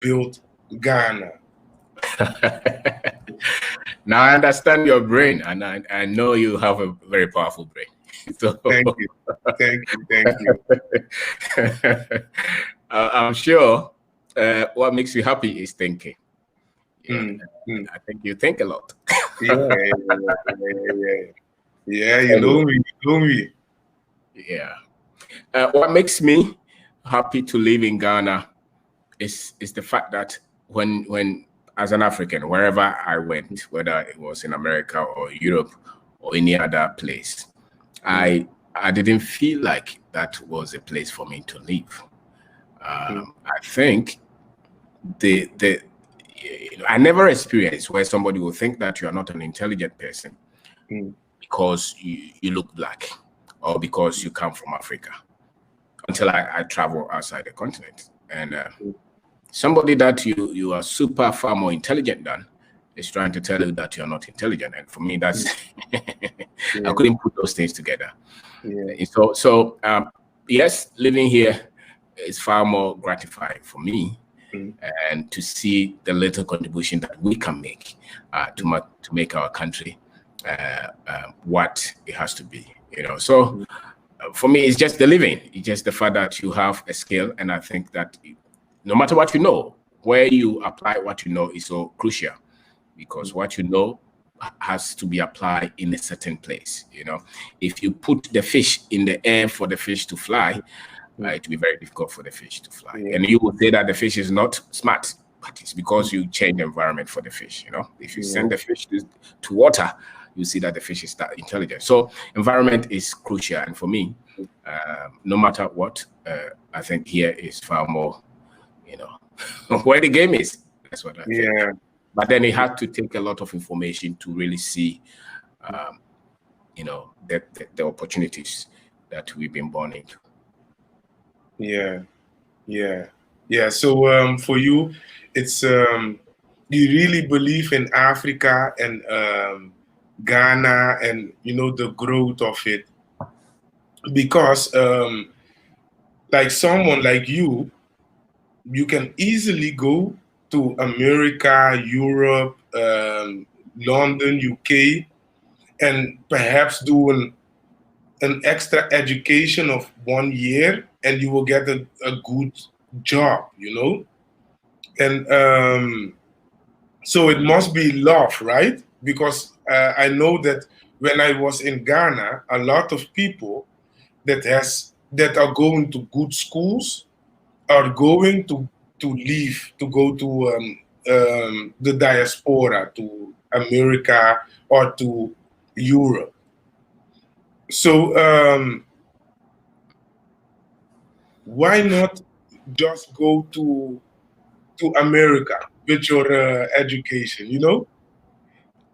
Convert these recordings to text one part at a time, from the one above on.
built Ghana? Now I understand your brain, and I know you have a very powerful brain. So, thank you. I'm sure what makes you happy is thinking. Yeah, I think you think a lot. Yeah, you know me. Yeah. What makes me happy to live in Ghana is the fact that when as an African, wherever I went, whether it was in America or Europe or any other place, I didn't feel like that was a place for me to live. I think I never experienced where somebody will think that you are not an intelligent person because you look black or because you come from Africa, until I travel outside the continent. And somebody that you are far more intelligent than is trying to tell you that you're not intelligent. And for me, that's I couldn't put those things together. So yes, living here is far more gratifying for me, and to see the little contribution that we can make to make our country what it has to be. So for me, it's just the living. It's just the fact that you have a skill, and I think that no matter what you know, where you apply what you know is so crucial, because what you know has to be applied in a certain place. If you put the fish in the air for the fish to fly, it will be very difficult for the fish to fly. And you would say that the fish is not smart, but it's because you change the environment for the fish. If you send the fish to water, you see that the fish is that intelligent. So environment is crucial. And for me, no matter what, I think here is far more, where the game is. That's what I think. But then it had to take a lot of information to really see, the opportunities that we've been born into. So for you, it's you really believe in Africa and Ghana and the growth of it, because like someone like you can easily go to America, Europe, London, UK, and perhaps do an extra education of 1 year, and you will get a good job, and so it must be love, right? Because I know that when I was in Ghana, a lot of people that are going to good schools are going to leave to go to the diaspora, to America or to Europe. So why not just go to America with your education?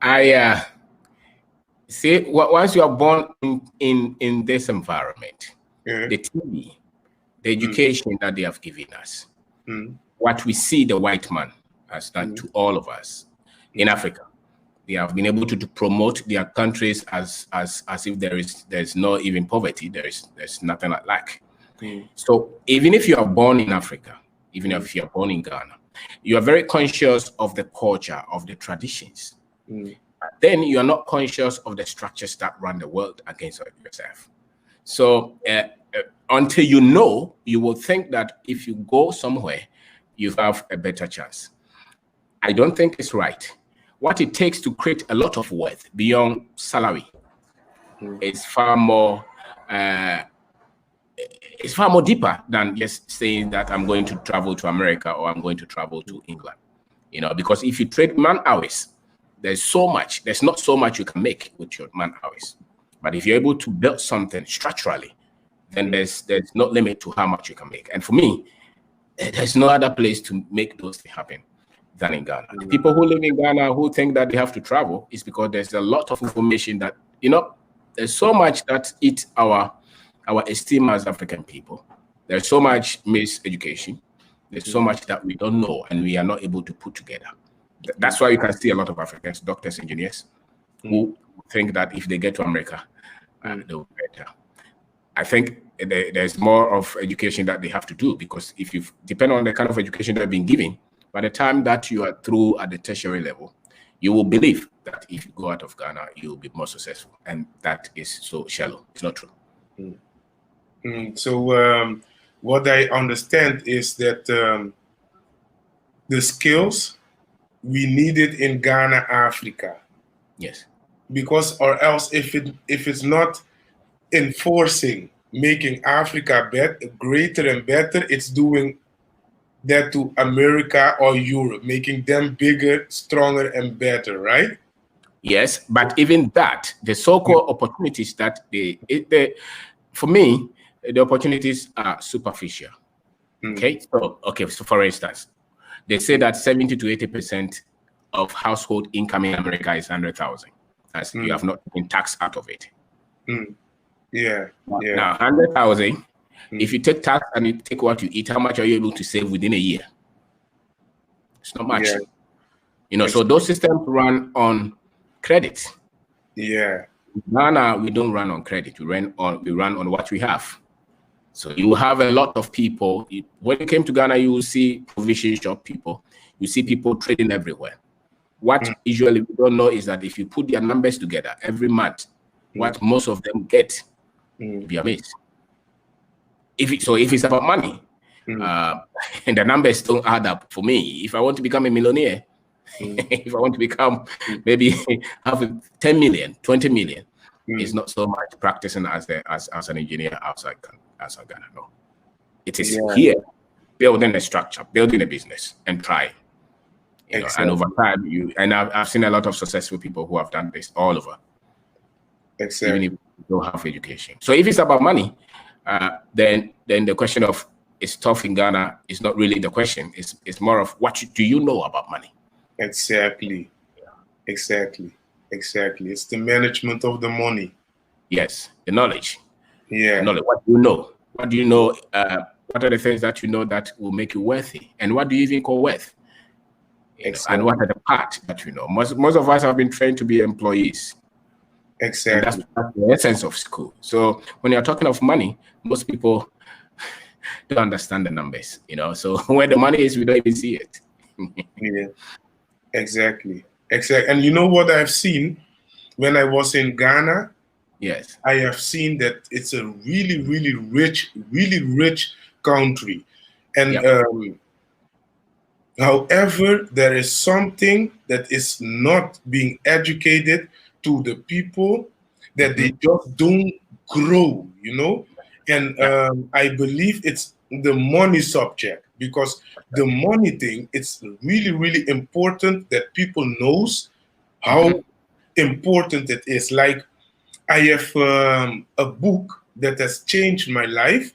I see. Once you are born in this environment, the TV, the education that they have given us, what we see the white man has done to all of us in Africa. They have been able to promote their countries as if there's no even poverty. There's nothing like lack. So even if you are born in Africa, even if you are born in Ghana, you are very conscious of the culture, of the traditions. But then you are not conscious of the structures that run the world against yourself. So until you will think that if you go somewhere, you have a better chance. I don't think it's right. What it takes to create a lot of wealth beyond salary is far more deeper than just saying that I'm going to travel to America or I'm going to travel to England. Because if you trade man hours, there's not so much you can make with your man hours. But if you're able to build something structurally, then there's no limit to how much you can make. And for me, there's no other place to make those things happen than in Ghana. The people who live in Ghana who think that they have to travel is because there's a lot of information that, there's so much that eats our esteem as African people. There's so much miseducation. There's so much that we don't know and we are not able to put together. That's why you can see a lot of Africans, doctors, engineers, who think that if they get to America, they'll be better. I think there's more of education that they have to do, because if you depend on the kind of education they've been given, By the time that you are through at the tertiary level, you will believe that if you go out of Ghana, you will be more successful. And that is so shallow. It's not true. So what I understand is that the skills we needed in Ghana, Africa. Yes. Because or else if it's not enforcing making Africa greater and better, it's doing that to America or Europe, making them bigger, stronger, and better, right? Yes, but even that, the so-called opportunities that for me, the opportunities are superficial. Okay, so for instance, they say that 70 to 80% of household income in America is 100,000, as you have not been taxed out of it. Yeah. Now 100,000. If you take tax and you take what you eat, how much are you able to save within a year? It's not much. You know, so those systems run on credit. Yeah. Ghana, we don't run on credit. We run on what we have. So you have a lot of people. When you came to Ghana, you will see provision shop people. You see people trading everywhere. What usually we don't know is that if you put their numbers together every month, what most of them get, you'll be amazed. If it's about money, and the numbers don't add up for me. If I want to become a millionaire, if I want to become maybe have 10 million, 20 million, it's not so much practicing as an engineer outside Ghana. No, it is here building a structure, building a business, and try. You know, and over time, I've seen a lot of successful people who have done this all over. Even if you don't have education. So if it's about money, then the question of it's tough in Ghana is not really the question. It's more of what do you know about money? Exactly. It's the management of the money. Yes, the knowledge. Yeah. The knowledge. What do you know? What do you know? What are the things that you know that will make you worthy? And what do you even call worth? And what are the parts that you know? Most of us have been trained to be employees. Exactly. And that's the essence of school. So when you're talking of money, most people don't understand the numbers, you know. So where the money is, we don't even see it. Yeah, exactly. And you know what I've seen when I was in Ghana? Yes. I have seen that it's a really, really rich country. And however, there is something that is not being educated to the people, that they just don't grow, you know. And I believe it's the money subject, because the money thing, it's really important that people knows how important it is. Like I have a book that has changed my life.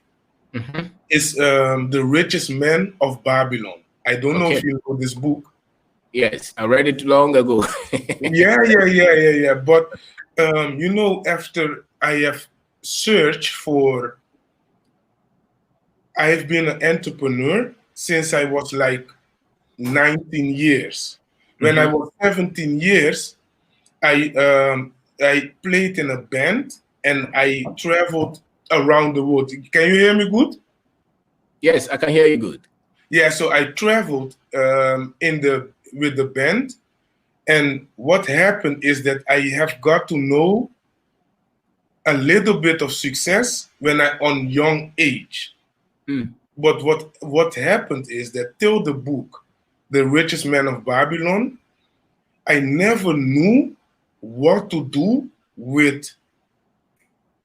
It's The Richest Man of Babylon. I don't know if you know this book. Yes, I read it long ago. Yeah. But you know, after I have searched for, I have been an entrepreneur since I was like 19 years. When I was 17 years, I played in a band and I traveled around the world. Can you hear me good? Yes, I can hear you good. Yeah, so I traveled with the band, and what happened is that I have got to know a little bit of success when on young age. But what happened is that till the book, The Richest Man of Babylon, I never knew what to do with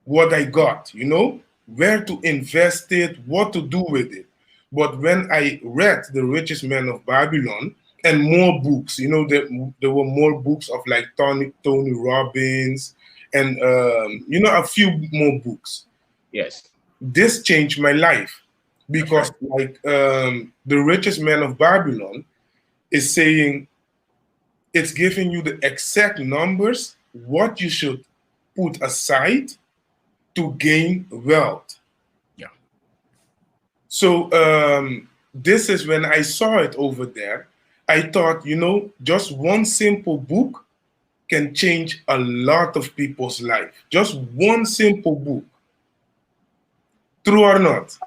what I got, you know, where to invest it, what to do with it. But when I read The Richest Man of Babylon and more books, you know, there were more books of like Tony Robbins and, you know, a few more books. Yes. This changed my life because like The Richest Man of Babylon is saying, it's giving you the exact numbers, what you should put aside to gain wealth. Yeah. So this is when I saw it over there. I thought, you know, just one simple book can change a lot of people's life. Just one simple book. True or not?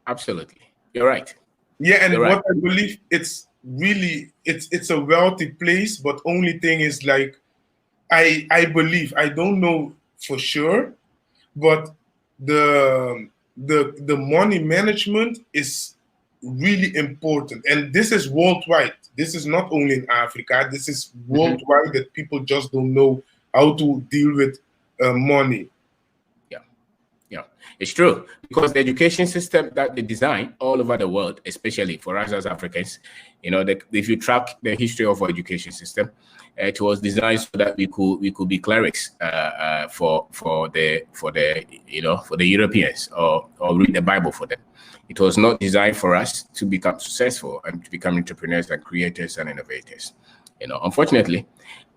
Absolutely. You're right. Yeah, and what I believe, it's really, it's a wealthy place, but only thing is like, I believe, I don't know for sure, but the money management is really important, and this is worldwide. This is not only in Africa. This is worldwide, that people just don't know how to deal with money. Yeah, it's true, because the education system that they design all over the world, especially for us as Africans, you know, if you track the history of our education system, it was designed so that we could be clerics for the Europeans, or read the Bible for them. It was not designed for us to become successful and to become entrepreneurs and creators and innovators. You know, unfortunately,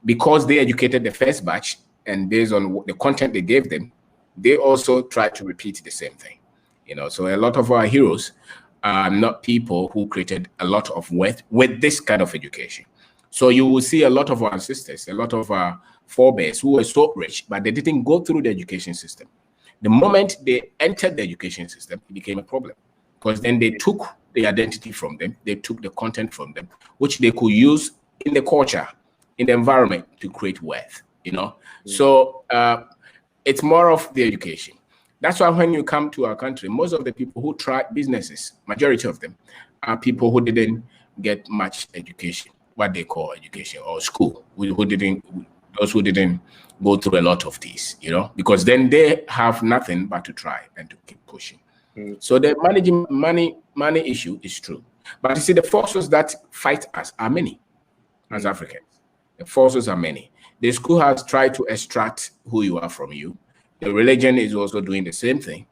because they educated the first batch, and based on the content they gave them, they also try to repeat the same thing. You know, so a lot of our heroes are not people who created a lot of wealth with this kind of education. So you will see a lot of our ancestors, a lot of our forebears who were so rich, but they didn't go through the education system. The moment they entered the education system, it became a problem, because then they took the identity from them, they took the content from them, which they could use in the culture, in the environment, to create wealth, you know. So it's more of the education. That's why when you come to our country, most of the people who try businesses, majority of them, are people who didn't get much education, what they call education or school, those who didn't go through a lot of these, you know, because then they have nothing but to try and to keep pushing. So the managing money issue is true. But you see, the forces that fight us are many as Africans. The forces are many. The school has tried to extract who you are from you. The religion is also doing the same thing.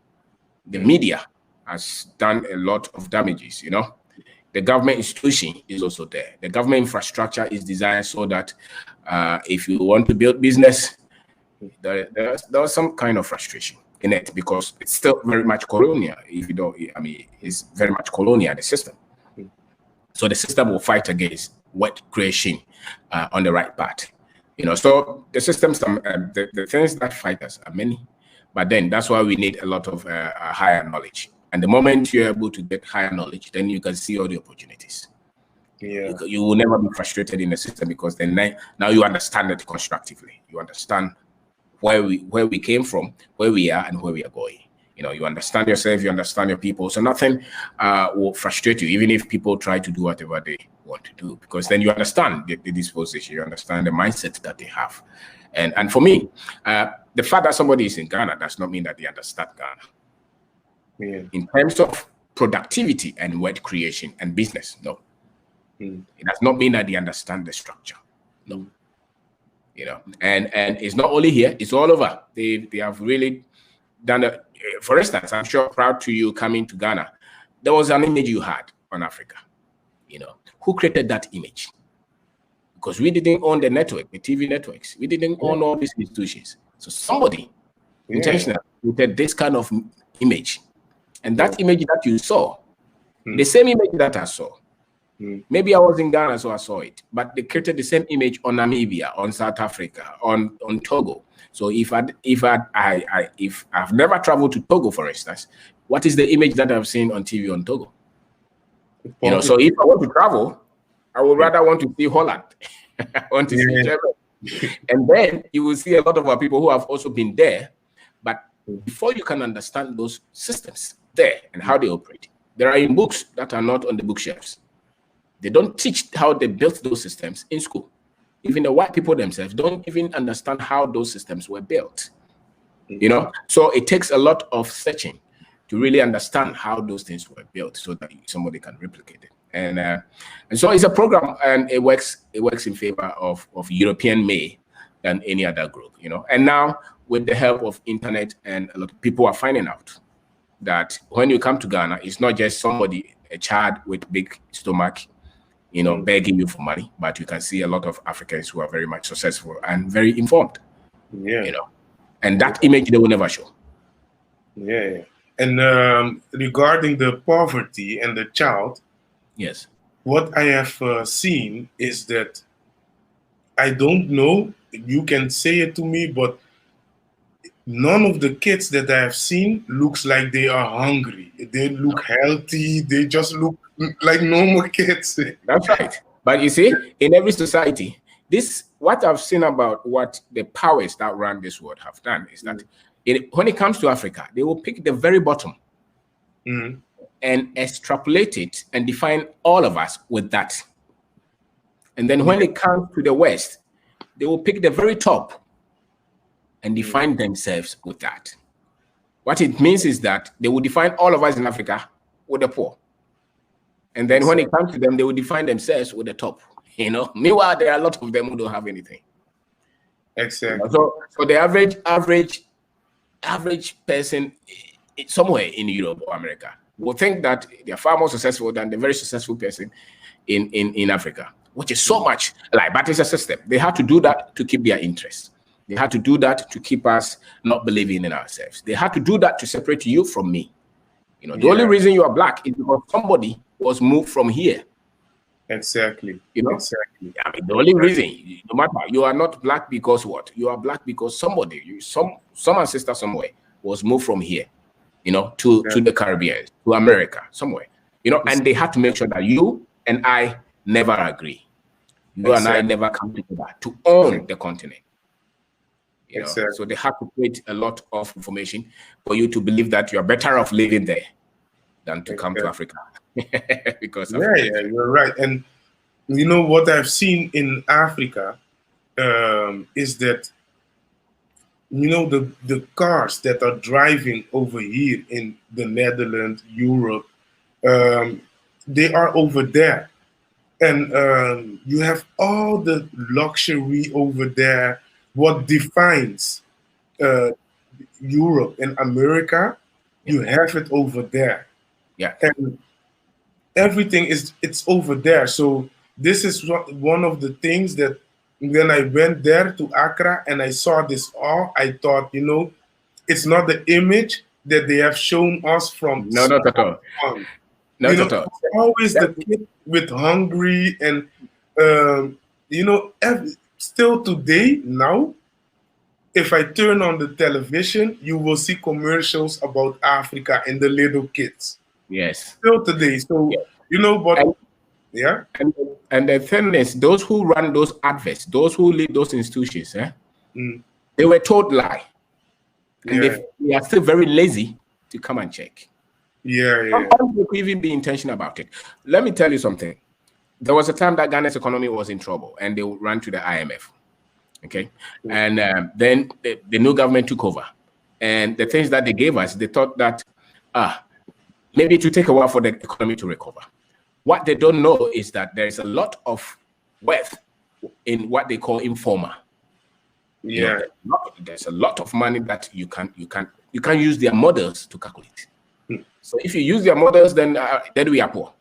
The media has done a lot of damages, you know. The government institution is also there. The government infrastructure is designed so that if you want to build business, there's some kind of frustration in it, because it's still very much colonial. If you don't, I mean, it's very much colonial, the system. So the system will fight against wealth creation on the right path. You know, so the systems, the things that fight us are many, but then that's why we need a lot of higher knowledge. And the moment you're able to get higher knowledge, then you can see all the opportunities. Yeah, you will never be frustrated in the system, because then now you understand it constructively. You understand where we came from, where we are, and where we are going. You know, you understand yourself, you understand your people, so nothing will frustrate you, even if people try to do whatever they want to do, because then you understand the disposition, you understand the mindset that they have. And for me, the fact that somebody is in Ghana does not mean that they understand Ghana. Yeah. In terms of productivity and wealth creation and business, no. It does not mean that they understand the structure, no. You know, and it's not only here, it's all over. They have really done it. For instance, I'm sure proud to you coming to Ghana, there was an image you had on Africa. You know, who created that image? Because we didn't own the network, the TV networks. We didn't own all these institutions. So somebody intentionally created this kind of image. And that image that you saw, the same image that I saw, maybe I was in Ghana, so I saw it, but they created the same image on Namibia, on South Africa, on Togo. So if I've never traveled to Togo, for instance, what is the image that I've seen on TV on Togo? You know, so if I want to travel, I would rather want to see Holland. I want to see Germany. And then you will see a lot of our people who have also been there. But before you can understand those systems there and how they operate, there are in books that are not on the bookshelves. They don't teach how they built those systems in school. Even the white people themselves don't even understand how those systems were built. You know, so it takes a lot of searching to really understand how those things were built, so that somebody can replicate it. And so it's a program, and it works in favor of European made than any other group. You know, and now with the help of internet, and a lot of people are finding out that when you come to Ghana, it's not just somebody, a child with big stomach, you know, begging you for money, but you can see a lot of Africans who are very much successful and very informed. You know, and that image they will never show. Yeah. And regarding the poverty and the child, yes, what I have seen is that, I don't know, you can say it to me, but none of the kids that I have seen looks like they are hungry. They look healthy. They just look like normal kids. That's right. But you see, in every society, what I've seen about what the powers that run this world have done is that when it comes to Africa, they will pick the very bottom and extrapolate it and define all of us with that. And then when it comes to the West, they will pick the very top and define themselves with that. What it means is that they will define all of us in Africa with the poor. And then when it comes to them, they will define themselves with the top. You know, meanwhile, there are a lot of them who don't have anything. Exactly. So the average person somewhere in Europe or America will think that they are far more successful than the very successful person in Africa, which is so much like, but it's a system. They had to do that to keep their interest. They had to do that to keep us not believing in ourselves. They had to do that to separate you from me. You know, the only reason you are black is because somebody was moved from here. Exactly. You know, exactly. I mean, the only reason, no matter, you are not black because what? You are black because somebody, some ancestor somewhere was moved from here, you know, to the Caribbean, to America, somewhere, you know, and they had to make sure that you and I never agree. You and I never come together to own the continent. You know? So they have to create a lot of information for you to believe that you are better off living there than to come to Africa. Because you're right. And you know what I've seen in Africa is that, you know, the cars that are driving over here in the Netherlands, Europe, they are over there. And you have all the luxury over there. What defines Europe and America, you have it over there. Yeah. And everything it's over there. So this is one of the things that when I went there to Accra and I saw this all, I thought, you know, it's not the image that they have shown us from. No, not at all. Not at all. It's always the kid with hungry and you know, still today now, if I turn on the television, you will see commercials about Africa and the little kids. Yes. Still today. So, you know, but and the thing is, those who run those adverts, those who lead those institutions, they were told lie. And they are still very lazy to come and check. Sometimes they could even be intentional about it. Let me tell you something. There was a time that Ghana's economy was in trouble and they ran to the IMF. Okay. And then the new government took over. And the things that they gave us, they thought that maybe it will take a while for the economy to recover. What they don't know is that there is a lot of wealth in what they call informal. Yeah. You know, there's a lot of money that you can use their models to calculate. So if you use their models, then we are poor.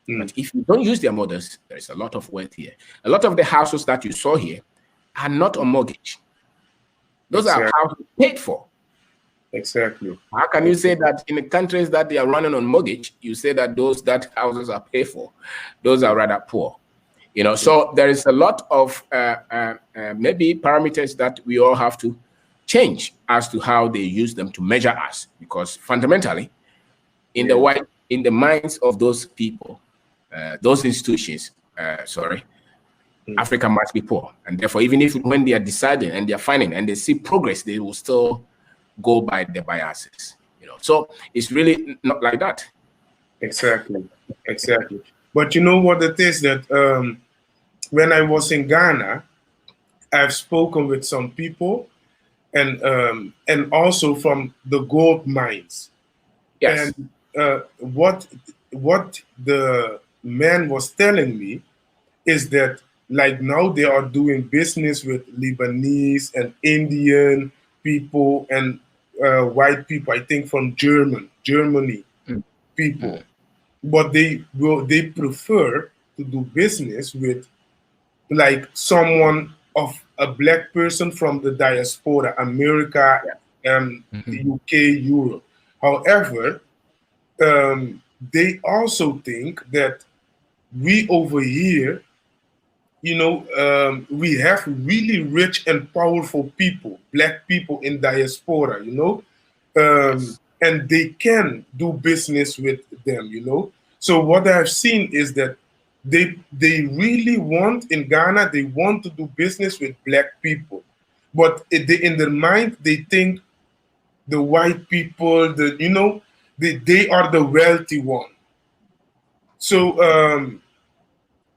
But if you don't use their models, there is a lot of wealth here. A lot of the houses that you saw here are not on mortgage. Those are houses paid for. Exactly. How can you say that in the countries that they are running on mortgage, you say that those that houses are paid for, those are rather poor? You know, so there is a lot of maybe parameters that we all have to change as to how they use them to measure us, because fundamentally, in the minds of those people, those institutions, Africa must be poor, and therefore, even if when they are deciding and they are finding and they see progress, they will still go by the biases. You know, so it's really not like that. Exactly. But you know what it is that when I was in Ghana, I've spoken with some people, and also from the gold mines. Yes. And what the man was telling me is that, like, now they are doing business with Lebanese and Indian people and white people, I think from Germany people. But they prefer to do business with, like, someone of a black person from the diaspora, America, UK, Europe. However, they also think that we over here we have really rich and powerful people, Black people in diaspora, Yes. and they can do business with them. So what I've seen is that they really want in Ghana, they want to do business with Black people, but in their mind they think the white people, they are the wealthy one. So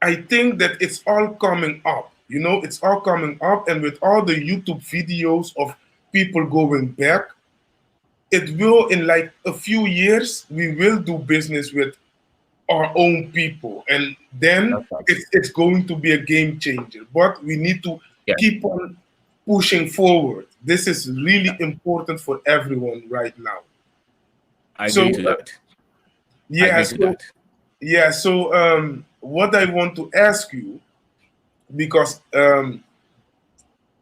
I think that it's all coming up. It's all coming up, and with all the YouTube videos of people going back, it will, in like a few years, we will do business with our own people, and then That's right. it's going to be a game changer. But we need to Yeah, keep on pushing forward. This is really important for everyone right now. I So agree to that. I yeah, agree to so that. yeah, so what I want to ask you, because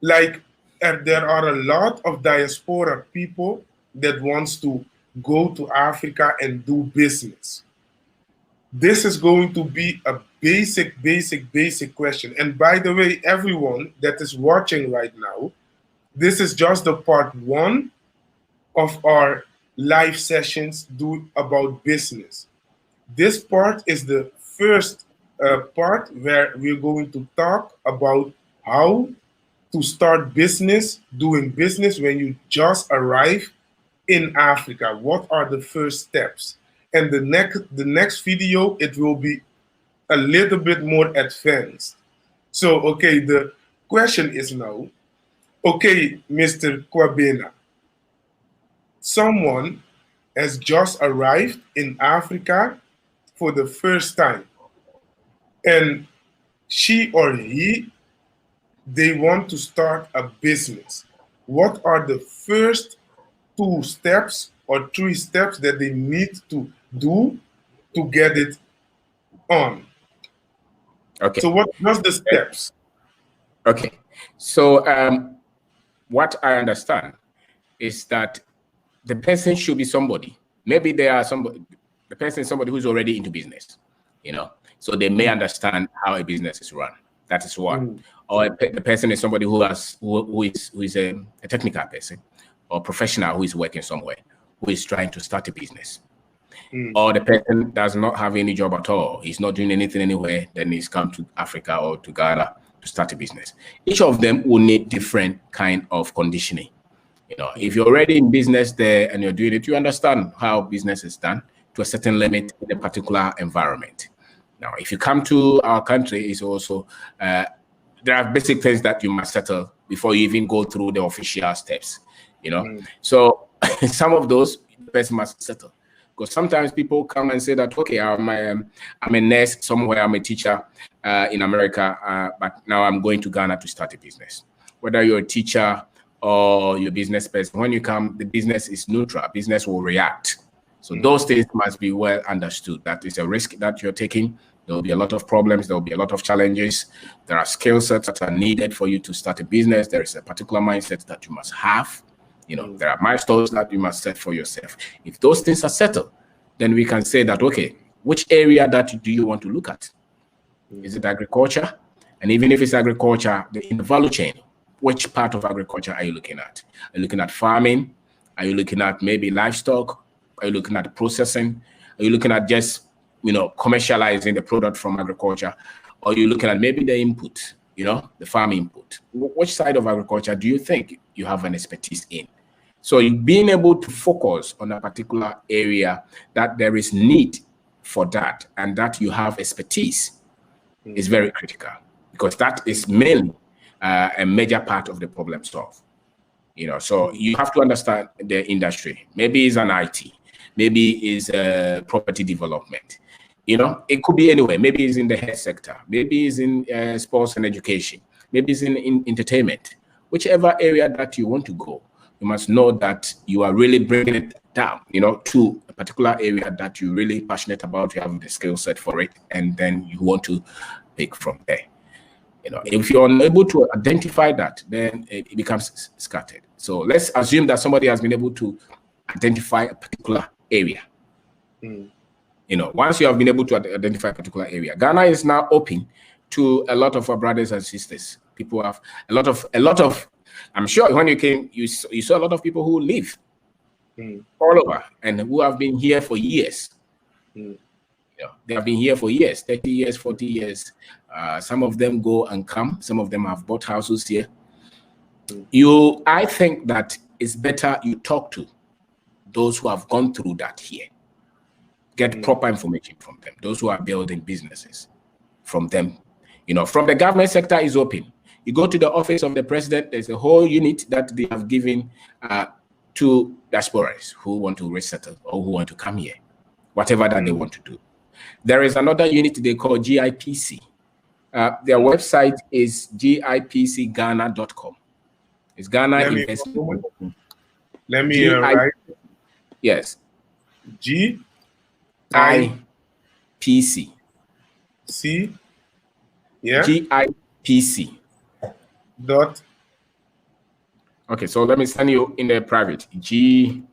like there are a lot of diaspora people that wants to go to Africa and do business. This is going to be a basic question. And by the way, everyone that is watching right now, this is just the part one of our live sessions do about business. This part is the first part where we're going to talk about how to start business, doing business when you just arrive in Africa. What are the first steps? And the next video, it will be a little bit more advanced. So, okay, the question is now, okay, Mr. Kwabena, someone has just arrived in Africa for the first time, and she or he, they want to start a business. What are the first 2 steps or 3 steps that they need to do to get it on? So Okay. what's the steps? Okay. So what I understand is that the person should be somebody. Maybe they are somebody. The person is somebody who's already into business. So they may understand how a business is run. That is one. Or the person is somebody who is a technical person or professional who is working somewhere, who is trying to start a business. Or the person does not have any job at all. He's not doing anything anywhere. Then he's come to Africa or to Ghana to start a business. Each of them will need different kind of conditioning. If you're already in business there and you're doing it, you understand how business is done to a certain limit in a particular environment. Now, if you come to our country, it's also there are basic things that you must settle before you even go through the official steps. So some of those the person must settle, because sometimes people come and say that, okay, I'm a nurse somewhere, I'm a teacher in America, but now I'm going to Ghana to start a business. Whether you're a teacher or your business person, when you come, the business is neutral. Business will react. So those things must be well understood. That is a risk that you're taking. There will be a lot of problems. There will be a lot of challenges. There are skill sets that are needed for you to start a business. There is a particular mindset that you must have. There are milestones that you must set for yourself. If those things are settled, then we can say that, okay, which area that do you want to look at? Is it agriculture? And even if it's agriculture, in the value chain, which part of agriculture are you looking at? Are you looking at farming? Are you looking at maybe livestock? Are you looking at processing? Are you looking at just, commercializing the product from agriculture? Or are you looking at maybe the input, the farm input? Which side of agriculture do you think you have an expertise in? So being able to focus on a particular area that there is need for that and that you have expertise is very critical, because that is mainly a major part of the problem solved. So you have to understand the industry. Maybe it's an IT, maybe it's property development. It could be anywhere. Maybe it's in the health sector, maybe it's in sports and education, maybe it's in entertainment. Whichever area that you want to go, you must know that you are really bringing it down, to a particular area that you're really passionate about. You have the skill set for it, and then you want to pick from there. If you're unable to identify that, then it becomes scattered. So let's assume that somebody has been able to identify a particular area. Once you have been able to identify a particular area, Ghana is now open to a lot of our brothers and sisters. People have a lot of. I'm sure when you came, you saw a lot of people who live all over and who have been here for years. You know, they have been here for years, 30 years, 40 years. Some of them go and come. Some of them have bought houses here. I think that it's better you talk to those who have gone through that here. Get proper information from them. Those who are building businesses from them. You know, from the government sector is open. You go to the office of the president, there's a whole unit that they have given to diasporans who want to resettle or who want to come here, whatever that they want to do. There is another unit they call GIPC. Their website is gipcghana.com. It's Ghana Investment. Let me write. Yes. GIPC. Yeah. GIPC. Dot. Okay, so let me send you in the private. GIPC.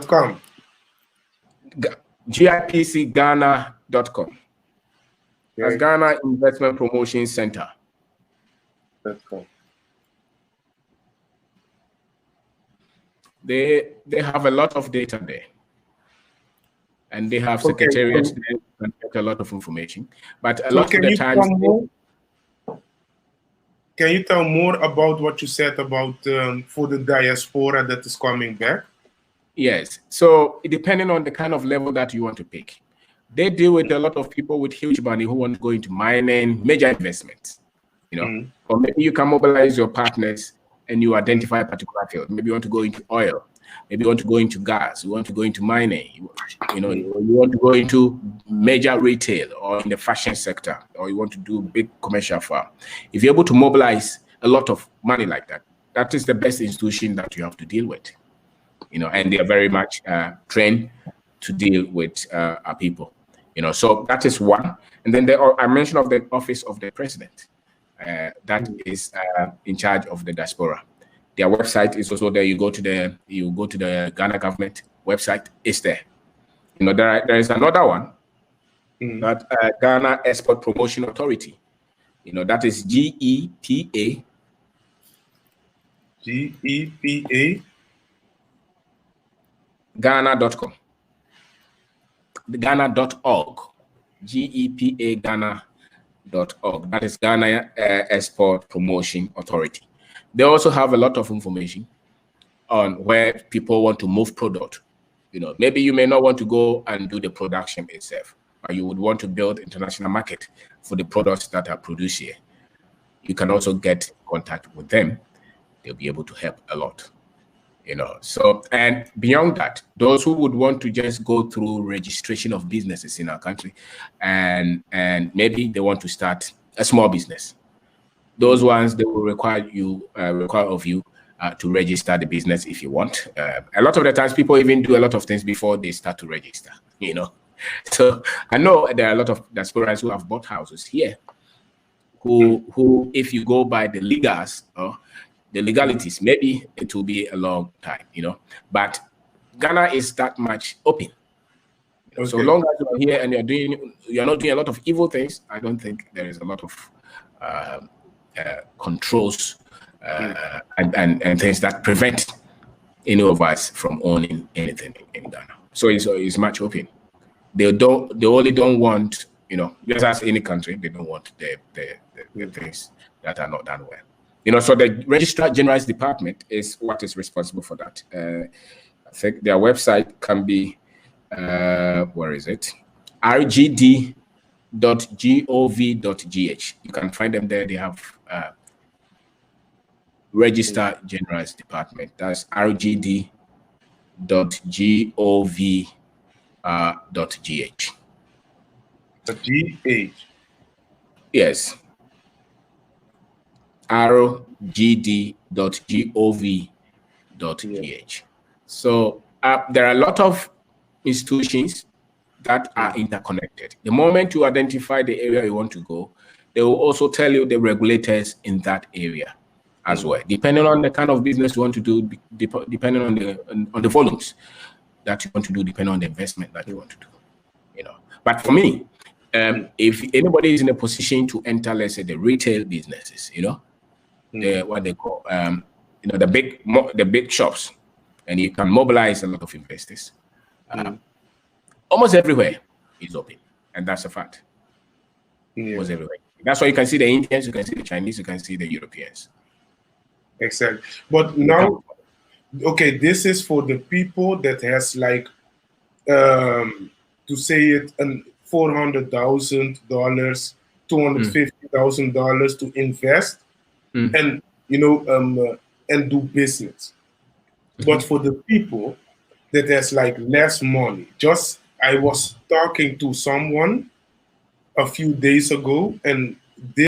.com. GIPCghana.com. That's Ghana Investment Promotion Center. .com. They have a lot of data there. And they have secretariats there and get a lot of information. But a lot of the times... Can you tell more about what you said about for the diaspora that is coming back? Yes. So depending on the kind of level that you want to pick, they deal with a lot of people with huge money who want to go into mining, major investments, you know, or maybe you can mobilize your partners and you identify a particular field. Maybe you want to go into oil, maybe you want to go into gas, you want to go into mining, you know, you want to go into major retail or in the fashion sector, or you want to do big commercial farm. If you're able to mobilize a lot of money like that, that is the best institution that you have to deal with, you know, and they are very much trained to deal with our people, you know, so that is one. And then I mentioned of the office of the president. That is in charge of the diaspora. Their website is also there. You go to the Ghana government website. It's there. You know, there is another one that Ghana Export Promotion Authority. You know, that is GEPA. GEPA. Ghana.com. Ghana.org. GEPA Ghana.org. That is Ghana Export Promotion Authority. They also have a lot of information on where people want to move product. You know, maybe you may not want to go and do the production itself, but you would want to build international market for the products that are produced here. You can also get in contact with them. They'll be able to help a lot. You know, so, and beyond that, those who would want to just go through registration of businesses in our country and maybe they want to start a small business, those ones, they will require of you to register the business if you want. A lot of the times people even do a lot of things before they start to register, you know. So I know there are a lot of diasporans who have bought houses here who if you go by the legals, the legalities, maybe it will be a long time, you know, but Ghana is that much open. You know, so long as you're here and you're not doing a lot of evil things, I don't think there is a lot of controls and things that prevent any of us from owning anything in Ghana. So it's much open. They only don't want, you know, just as any country, they don't want the things that are not done well. You know, so the Registrar General's Department is what is responsible for that. I think their website can be, where is it? rgd.gov.gh. You can find them there. They have Registrar General's Department. That's rgd.gov.gh. GH. Yes. rgd.gov.gh. So there are a lot of institutions that are interconnected. The moment you identify the area you want to go, they will also tell you the regulators in that area as well, depending on the kind of business you want to do, depending on the volumes. that you want to do depending on the investment that you want to do. You know, but for me, if anybody is in a position to enter, let's say, the retail businesses, you know, what they call, you know, the big shops, and you can mobilize a lot of investors. Almost everywhere is open, and that's a fact. Almost everywhere. That's why you can see the Indians, you can see the Chinese, you can see the Europeans. Exactly. But now, okay, this is for the people that has like, to say it, $400,000, $250,000 to invest, and you know, and do business. But for the people that has like less money, I was talking to someone a few days ago, and